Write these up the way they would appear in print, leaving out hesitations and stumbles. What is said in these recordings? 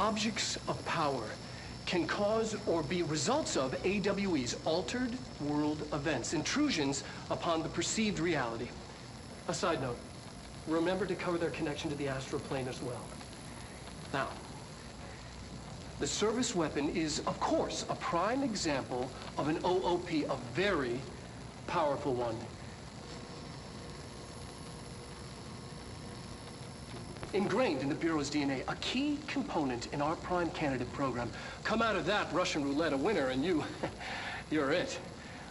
objects of power can cause or be results of AWE's altered world events, intrusions upon the perceived reality. A side note, remember to cover their connection to the astral plane as well. Now, the service weapon is, of course, a prime example of an OOP, a very powerful one. Ingrained in the Bureau's DNA, a key component in our prime candidate program. Come out of that Russian roulette a winner and you're it.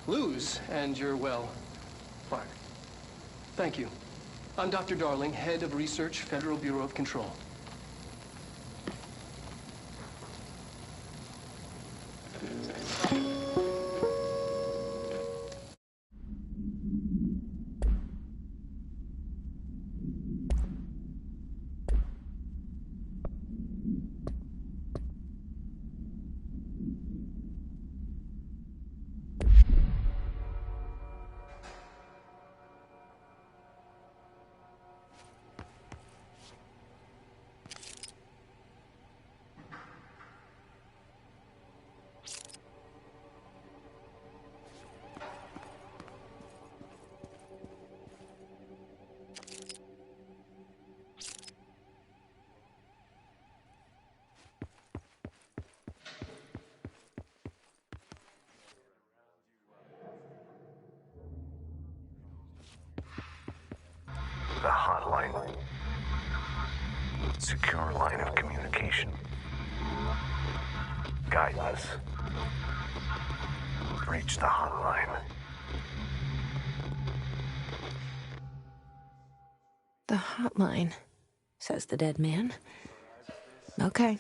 Lose and you're, well, fired. Thank you. I'm Dr. Darling, Head of Research, Federal Bureau of Control. The hotline. Secure line of communication. Guide us. Reach the hotline. The hotline, says the dead man. Okay.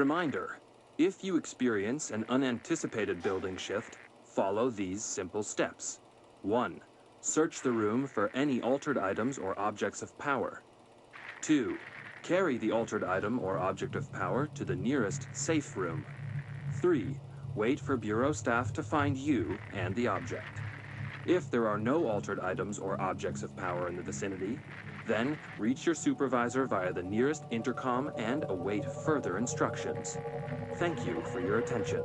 Reminder, if you experience an unanticipated building shift, follow these simple steps. 1. Search the room for any altered items or objects of power. 2. Carry the altered item or object of power to the nearest safe room. 3. Wait for Bureau staff to find you and the object. If there are no altered items or objects of power in the vicinity, then reach your supervisor via the nearest intercom and await further instructions. Thank you for your attention.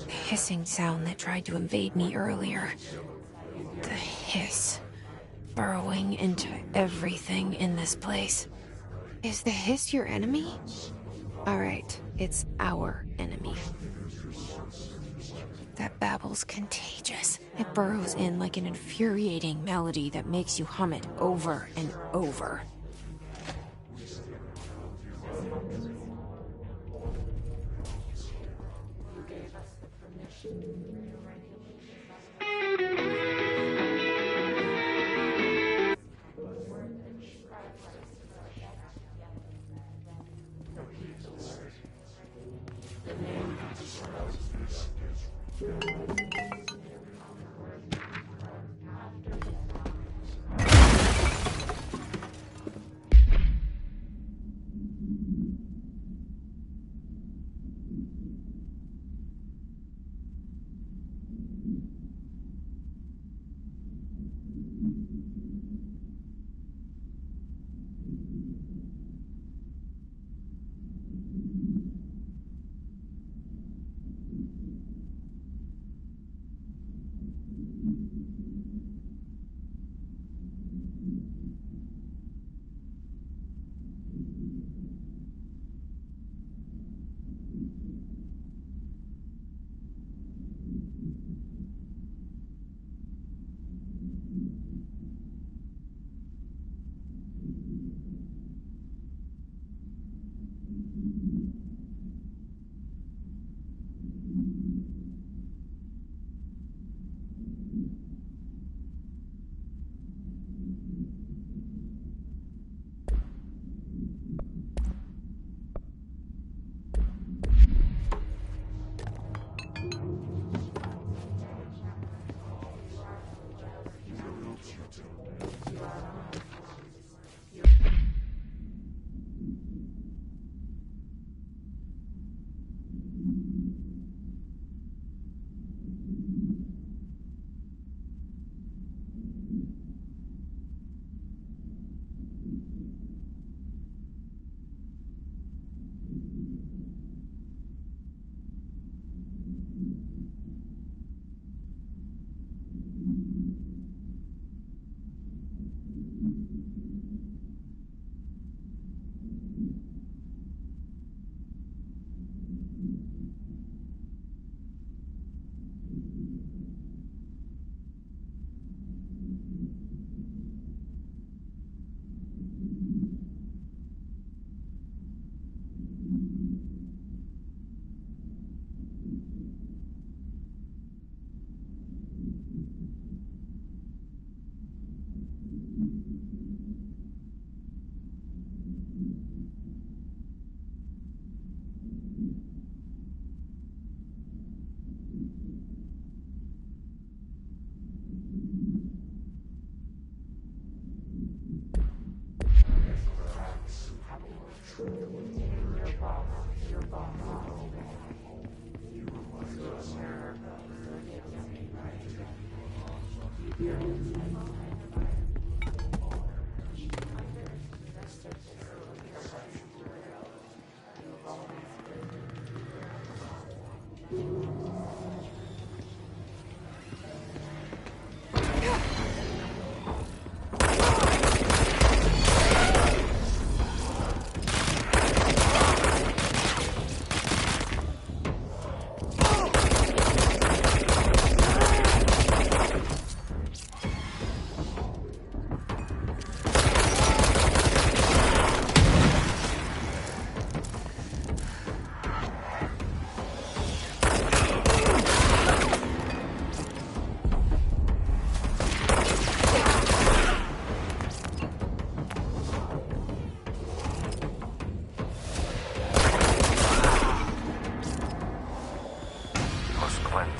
Hissing sound that tried to invade me earlier. The hiss, burrowing into everything in this place. Is the hiss your enemy? Alright, it's our enemy. That babble's contagious. It burrows in like an infuriating melody that makes you hum it over and over.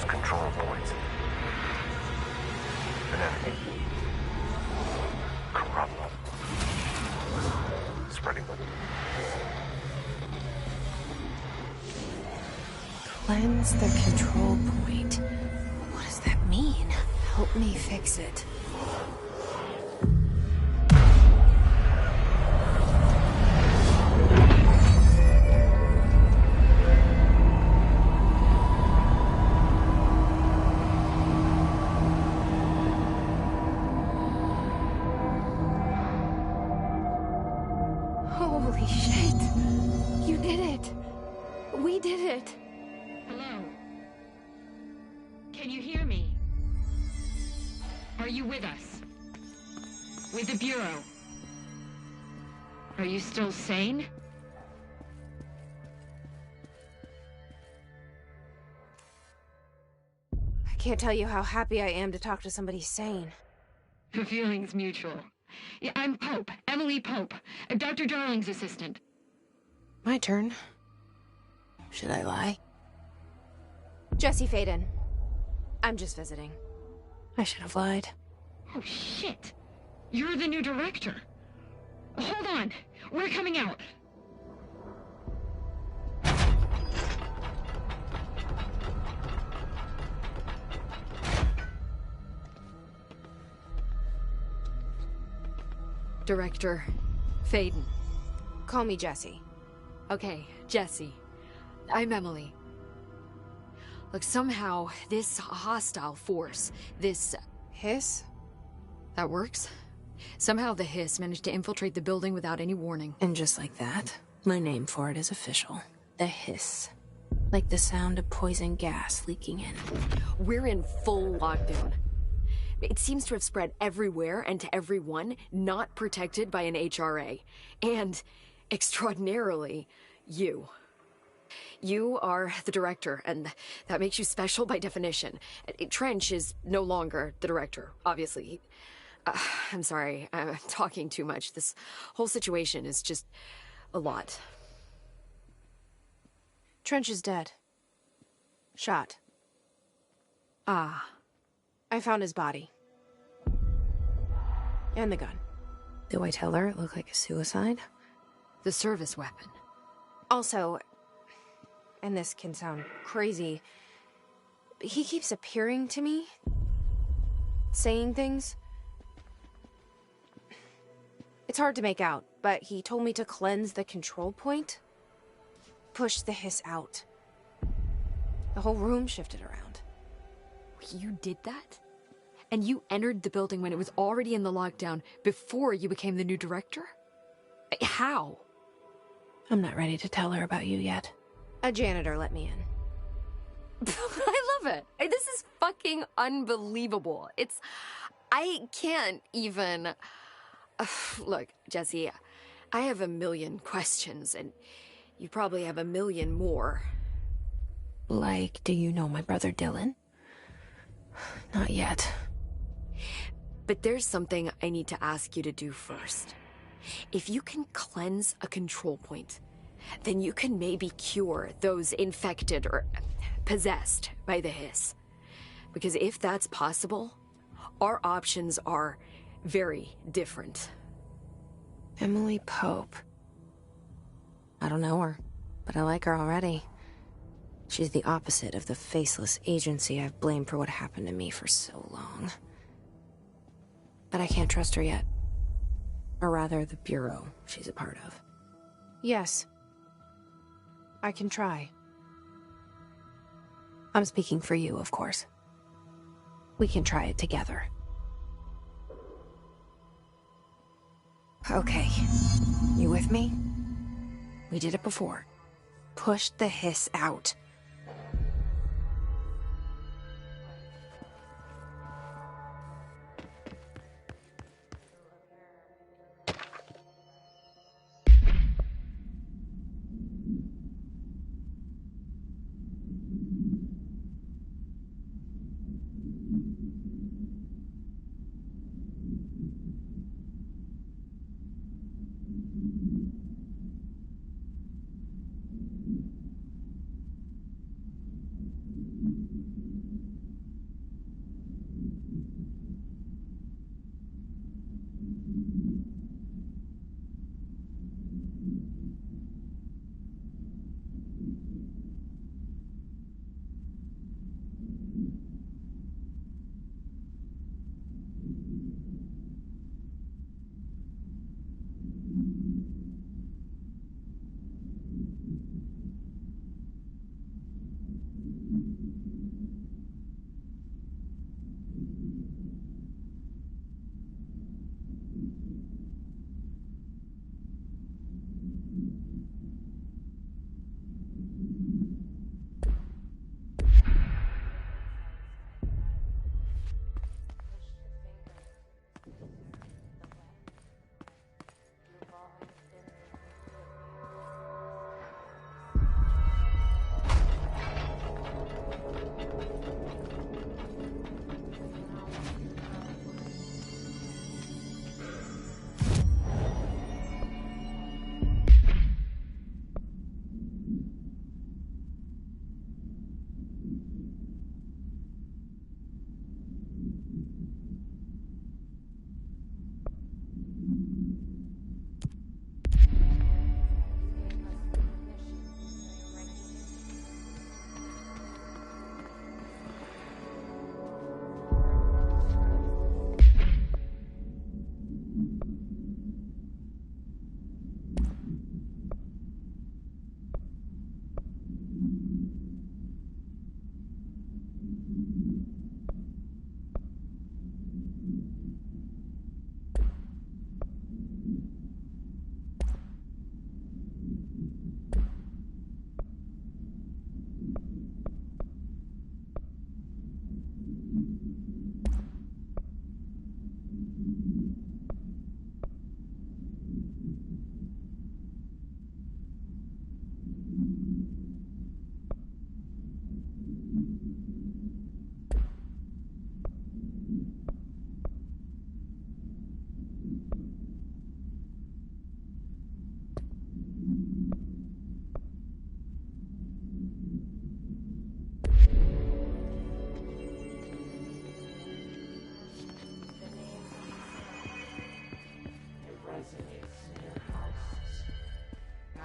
Control points. An enemy. Corrupt. Spreading them. Cleanse the control point. What does that mean? Help me fix it. Holy shit! You did it! We did it! Hello? Can you hear me? Are you with us? With the Bureau? Are you still sane? I can't tell you how happy I am to talk to somebody sane. The feeling's mutual. Yeah, I'm Pope, Emily Pope, Dr. Darling's assistant. My turn. Should I lie? Jesse Faden. I'm just visiting. I should have lied. Oh, shit. You're the new director. Hold on. We're coming out. Director Faden. Call me Jesse. Okay, Jesse. I'm Emily. Look, somehow this hostile force, this Hiss? that works? Somehow the hiss managed to infiltrate the building without any warning. And just like that, my name for it is official. The hiss. Like the sound of poison gas leaking in. We're in full lockdown. It seems to have spread everywhere and to everyone not protected by an HRA. And, extraordinarily, you. You are the director, and that makes you special by definition. Trench is no longer the director, obviously. I'm sorry, I'm talking too much. This whole situation is just a lot. Trench is dead. Shot. Ah. I found his body. And the gun. Do I tell her it looked like a suicide? The service weapon. Also, and this can sound crazy, but he keeps appearing to me, saying things. It's hard to make out, but he told me to cleanse the control point, push the hiss out. The whole room shifted around. You did that? And you entered the building when it was already in the lockdown before you became the new director? How? I'm not ready to tell her about you yet. A janitor let me in. I love it. This is fucking unbelievable. I can't even... Look, Jesse, I have a million questions, and you probably have a million more. Like, do you know my brother Dylan? Not yet. But there's something I need to ask you to do first. If you can cleanse a control point, then you can maybe cure those infected or possessed by the hiss. Because if that's possible, our options are very different. Emily Pope. I don't know her, but I like her already. She's the opposite of the faceless agency I've blamed for what happened to me for so long. but I can't trust her yet. Or rather, the Bureau she's a part of. Yes. I can try. I'm speaking for you, of course. We can try it together. Okay. You with me? We did it before. Push the hiss out.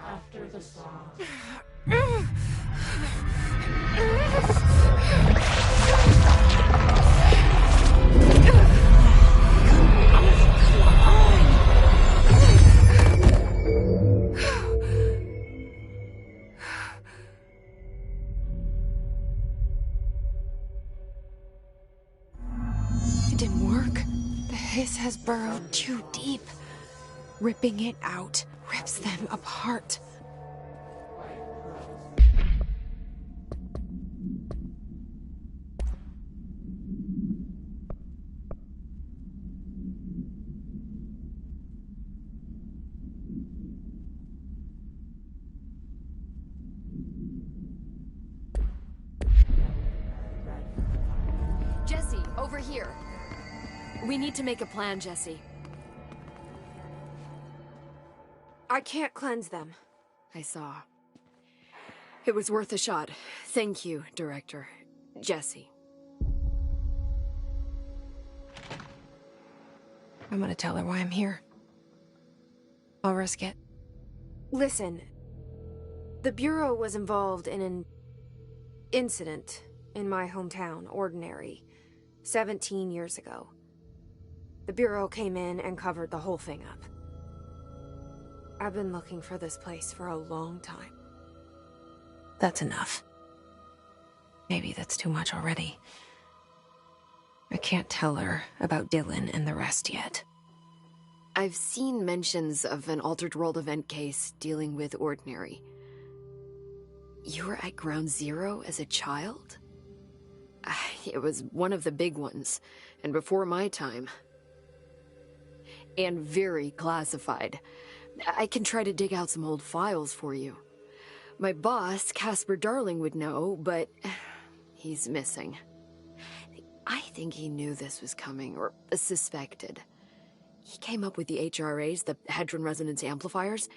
After the song. It didn't work. The hiss has burrowed too deep. Ripping it out rips them apart. Jesse, over here. We need to make a plan, Jesse. I can't cleanse them. I saw. It was worth a shot. Thank you, Director. Jesse. I'm gonna tell her why I'm here. I'll risk it. Listen. The Bureau was involved in an incident in my hometown, Ordinary, 17 years ago. The Bureau came in and covered the whole thing up. I've been looking for this place for a long time. That's enough. Maybe that's too much already. I can't tell her about Dylan and the rest yet. I've seen mentions of an Altered World event case dealing with Ordinary. You were at Ground Zero as a child? It was one of the big ones, and before my time. And very classified. I can try to dig out some old files for you. My boss, Casper Darling, would know, but he's missing. I think he knew this was coming, or suspected. He came up with the HRAs, the Hadron Resonance Amplifiers.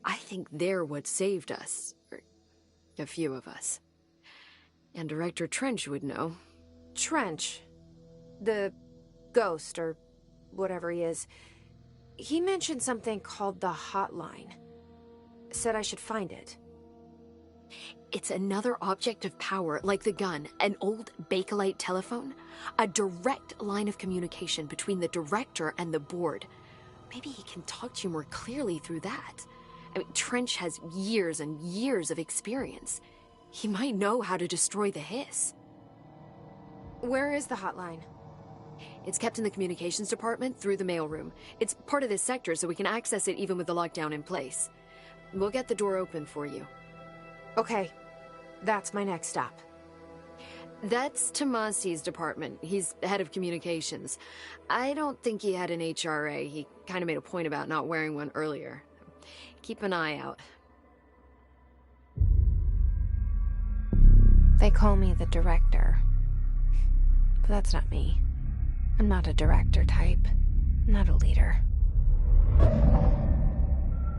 I think they're what saved us. Or a few of us. And Director Trench would know. Trench? The ghost, or whatever he is. He mentioned something called the Hotline. Said I should find it. It's another object of power, like the gun, an old Bakelite telephone, a direct line of communication between the director and the board. Maybe he can talk to you more clearly through that. I mean, Trench has years and years of experience. He might know how to destroy the hiss. Where is the hotline? It's kept in the communications department through the mailroom. It's part of this sector, so we can access it even with the lockdown in place. We'll get the door open for you. Okay, that's my next stop. That's Tomasi's department. He's head of communications. I don't think he had an HRA. He kind of made a point about not wearing one earlier. Keep an eye out. They call me the director. But that's not me. I'm not a director type. I'm not a leader.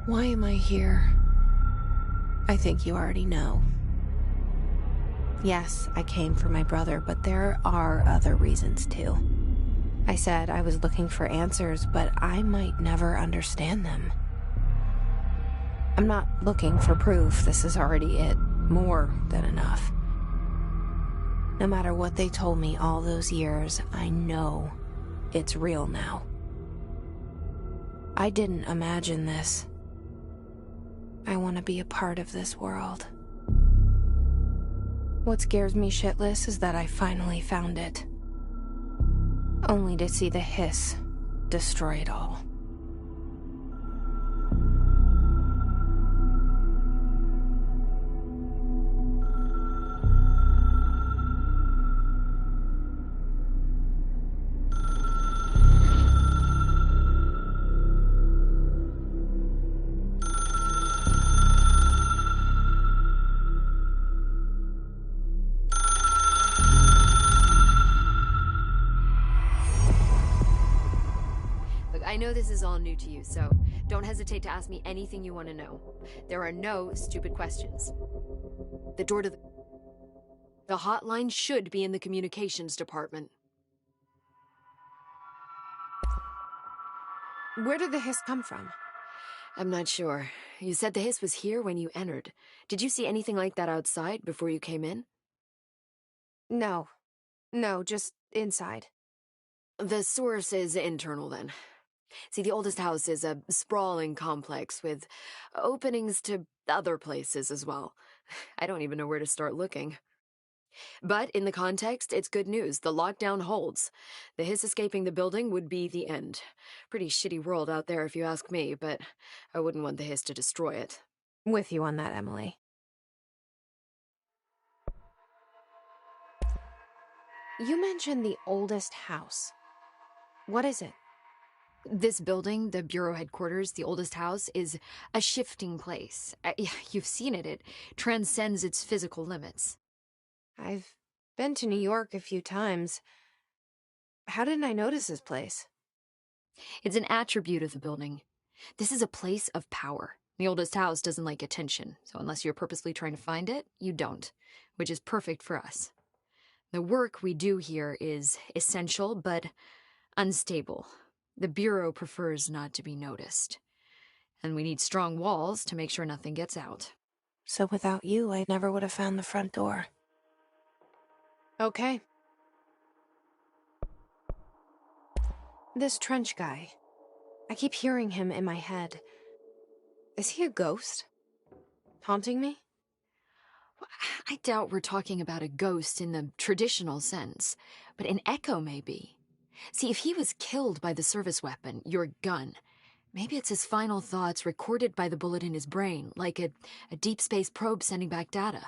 Why am I here? I think you already know. Yes, I came for my brother, but there are other reasons too. I said I was looking for answers, but I might never understand them. I'm not looking for proof. This is already it. More than enough. No matter what they told me all those years, I know it's real now. I didn't imagine this. I want to be a part of this world. What scares me shitless is that I finally found it. Only to see the hiss destroy it all. I know this is all new to you, so don't hesitate to ask me anything you want to know. There are no stupid questions. The door to the hotline should be in the communications department. Where did the hiss come from? I'm not sure. You said the hiss was here when you entered. Did you see anything like that outside before you came in? No. No, just inside. The source is internal, then. See, the oldest house is a sprawling complex with openings to other places as well. I don't even know where to start looking. But in the context, it's good news. The lockdown holds. The hiss escaping the building would be the end. Pretty shitty world out there if you ask me, but I wouldn't want the hiss to destroy it. With you on that, Emily. You mentioned the oldest house. What is it? This building, the Bureau headquarters, the oldest house, is a shifting place. You've seen it. It transcends its physical limits. I've been to New York a few times. How didn't I notice this place? It's an attribute of the building. This is a place of power. The oldest house doesn't like attention, so unless you're purposely trying to find it, you don't, which is perfect for us. The work we do here is essential, but unstable. The Bureau prefers not to be noticed. And we need strong walls to make sure nothing gets out. So without you, I never would have found the front door. Okay. This trench guy. I keep hearing him in my head. Is he a ghost? Haunting me? I doubt we're talking about a ghost in the traditional sense, but an echo maybe. See, if he was killed by the service weapon, your gun, maybe it's his final thoughts recorded by the bullet in his brain, like a deep space probe sending back data.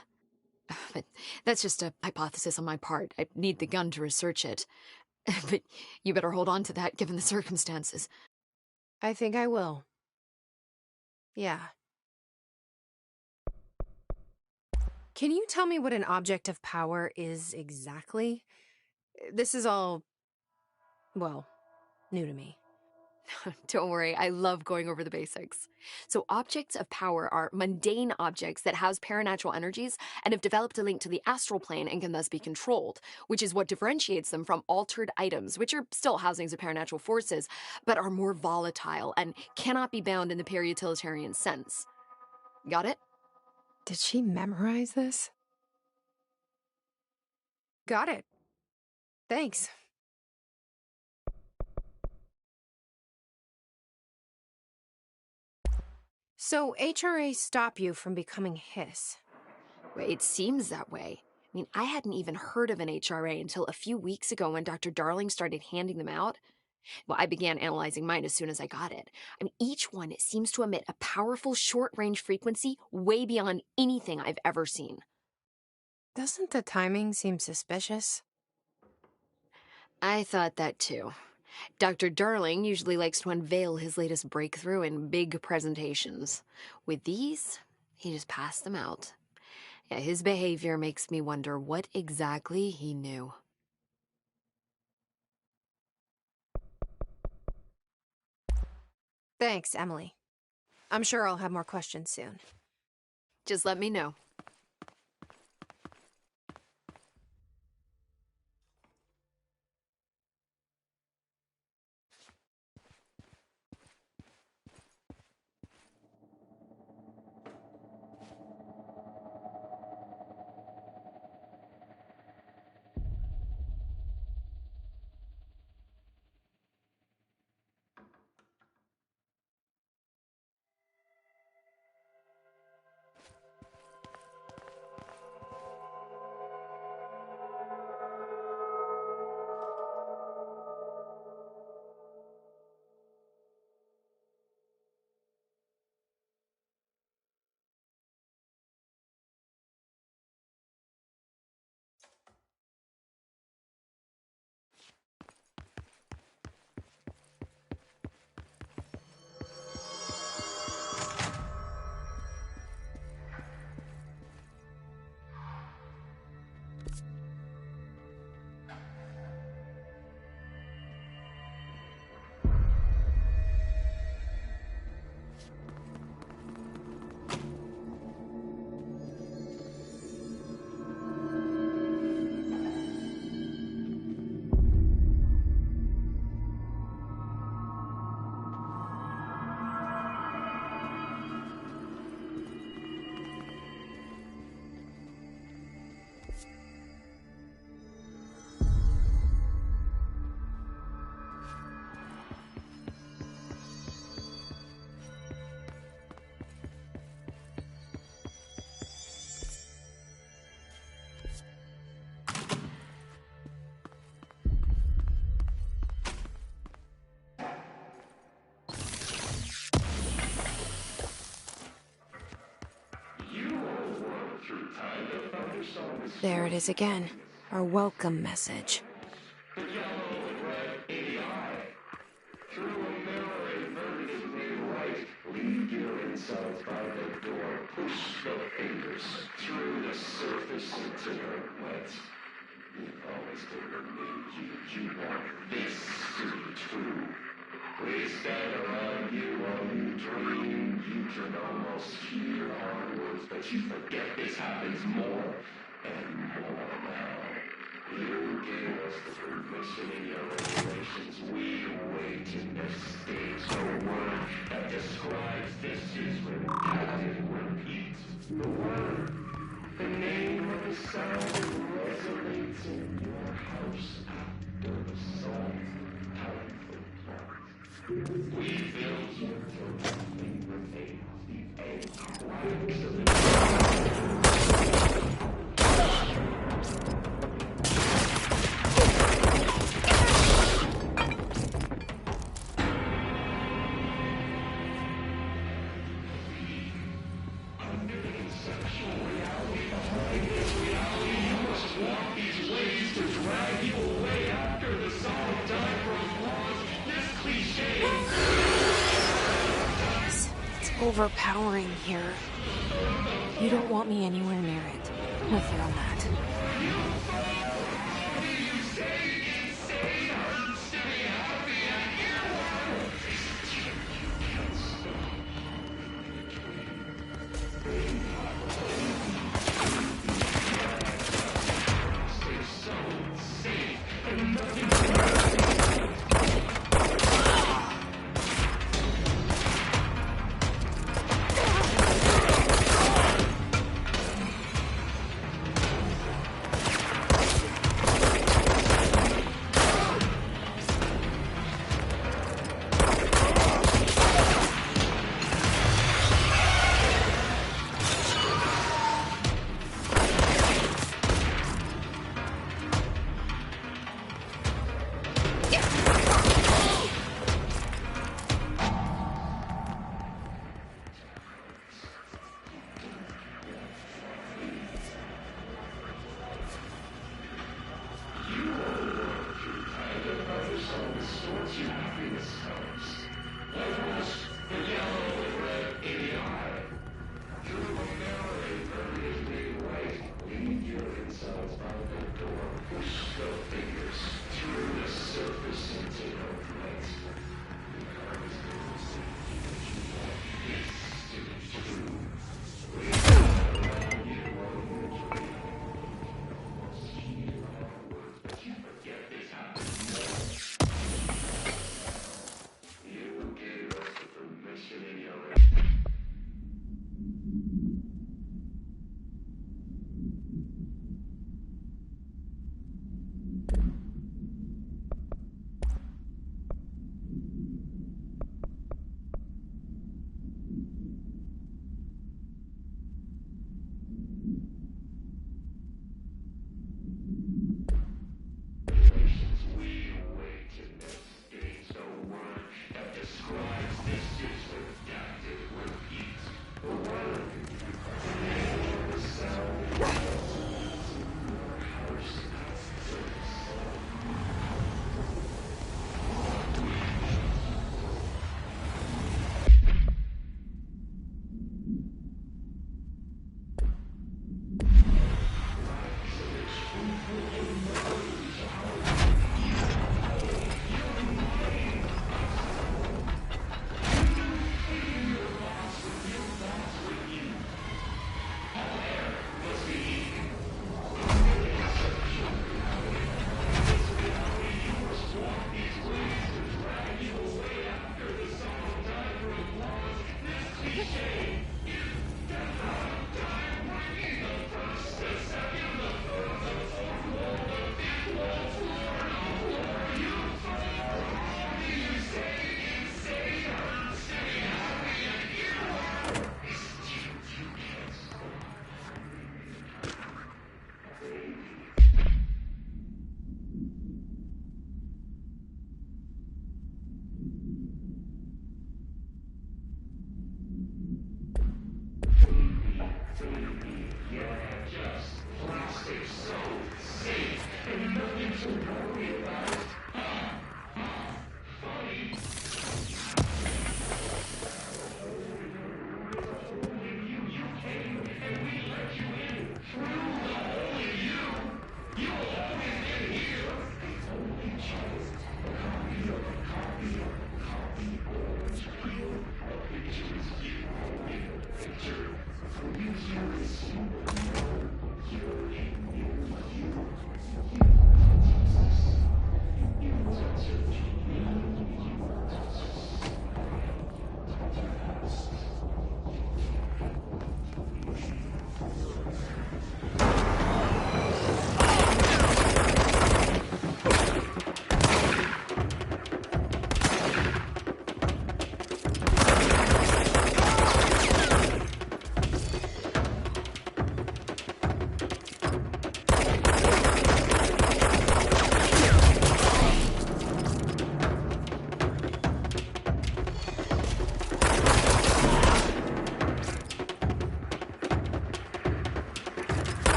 But that's just a hypothesis on my part. I need the gun to research it. But you better hold on to that given the circumstances. I think I will. Yeah. Can you tell me what an object of power is exactly? This is all, well, new to me. Don't worry, I love going over the basics. So objects of power are mundane objects that house paranatural energies and have developed a link to the astral plane and can thus be controlled, which is what differentiates them from altered items, which are still housings of paranatural forces, but are more volatile and cannot be bound in the peri-utilitarian sense. Got it? Did she memorize this? Got it. Thanks. So, HRA stop you from becoming Hiss? It seems that way. I mean, I hadn't even heard of an HRA until a few weeks ago when Dr. Darling started handing them out. Well, I began analyzing mine as soon as I got it. I mean, each one seems to emit a powerful short-range frequency way beyond anything I've ever seen. Doesn't the timing seem suspicious? I thought that too. Dr. Darling usually likes to unveil his latest breakthrough in big presentations. With these, he just passed them out. Yeah, his behavior makes me wonder what exactly he knew. Thanks, Emily. I'm sure I'll have more questions soon. Just let me know. There it is again. Our welcome message. Leave your insides by the door. Push the fingers through the surface into your wet. You've always delivered me. You want this to be true. We stand around you while you dream. You can almost hear our words, but you forget this happens more and more now. You gave us the permission in your regulations. We wait in this stage. The word that describes this is repeated. Repeat the word. The name of the sound resonates in your house after the song. Time for Overpowering here. You don't want me anywhere near it. With you on that. Cliche.